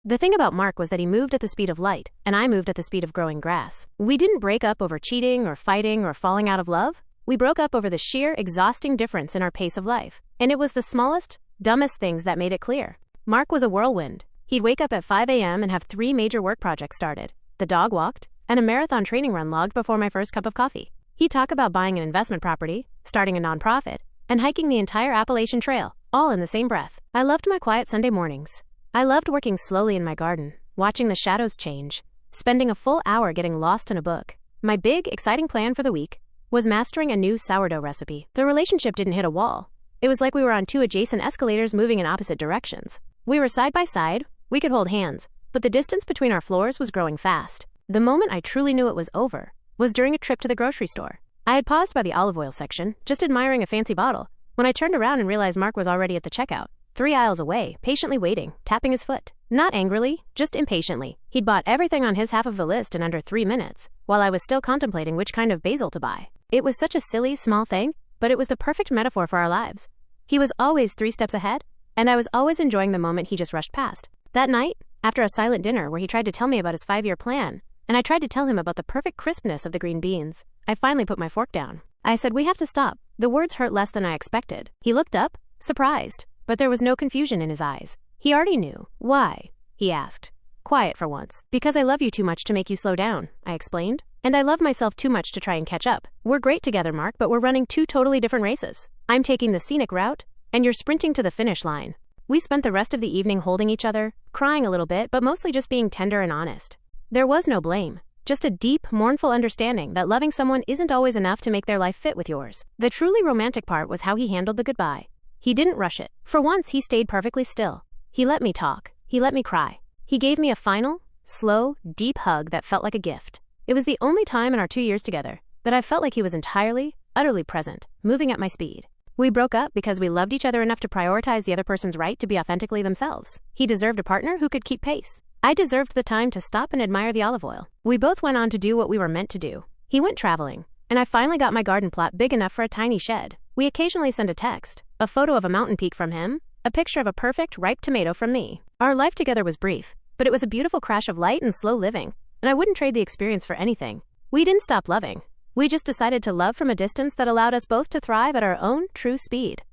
The thing about Mark was that he moved at the speed of light, and I moved at the speed of growing grass. We didn't break up over cheating or fighting or falling out of love. We broke up over the sheer, exhausting difference in our pace of life. And it was the smallest, dumbest things that made it clear. Mark was a whirlwind. He'd wake up at 5 a.m. and have 3 major work projects started, the dog walked, and a marathon training run logged before my first cup of coffee. He'd talk about buying an investment property, starting a nonprofit, and hiking the entire Appalachian Trail, all in the same breath. I loved my quiet Sunday mornings. I loved working slowly in my garden, watching the shadows change, spending a full hour getting lost in a book. My big, exciting plan for the week was mastering a new sourdough recipe. The relationship didn't hit a wall. It was like we were on 2 adjacent escalators moving in opposite directions. We were side by side, we could hold hands, but the distance between our floors was growing fast. The moment I truly knew it was over was during a trip to the grocery store. I had paused by the olive oil section, just admiring a fancy bottle, when I turned around and realized Mark was already at the checkout, 3 aisles away, patiently waiting, tapping his foot. Not angrily, just impatiently. He'd bought everything on his half of the list in under 3 minutes, while I was still contemplating which kind of basil to buy. It was such a silly, small thing, but it was the perfect metaphor for our lives. He was always 3 steps ahead, and I was always enjoying the moment he just rushed past. That night, after a silent dinner where he tried to tell me about his 5-year plan, and I tried to tell him about the perfect crispness of the green beans, I finally put my fork down. I said, "We have to stop." The words hurt less than I expected. He looked up, surprised, but there was no confusion in his eyes. He already knew. "Why?" he asked. Quiet for once. "Because I love you too much to make you slow down," I explained. "And I love myself too much to try and catch up. We're great together, Mark, but we're running 2 totally different races. I'm taking the scenic route, and you're sprinting to the finish line." We spent the rest of the evening holding each other, crying a little bit, but mostly just being tender and honest. There was no blame, just a deep, mournful understanding that loving someone isn't always enough to make their life fit with yours. The truly romantic part was how he handled the goodbye. He didn't rush it. For once, he stayed perfectly still. He let me talk. He let me cry. He gave me a final, slow, deep hug that felt like a gift. It was the only time in our 2 years together that I felt like he was entirely, utterly present, moving at my speed. We broke up because we loved each other enough to prioritize the other person's right to be authentically themselves. He deserved a partner who could keep pace. I deserved the time to stop and admire the olive oil. We both went on to do what we were meant to do. He went traveling, and I finally got my garden plot big enough for a tiny shed. We occasionally send a text, a photo of a mountain peak from him, a picture of a perfect, ripe tomato from me. Our life together was brief, but it was a beautiful crash of light and slow living, and I wouldn't trade the experience for anything. We didn't stop loving. We just decided to love from a distance that allowed us both to thrive at our own true speed.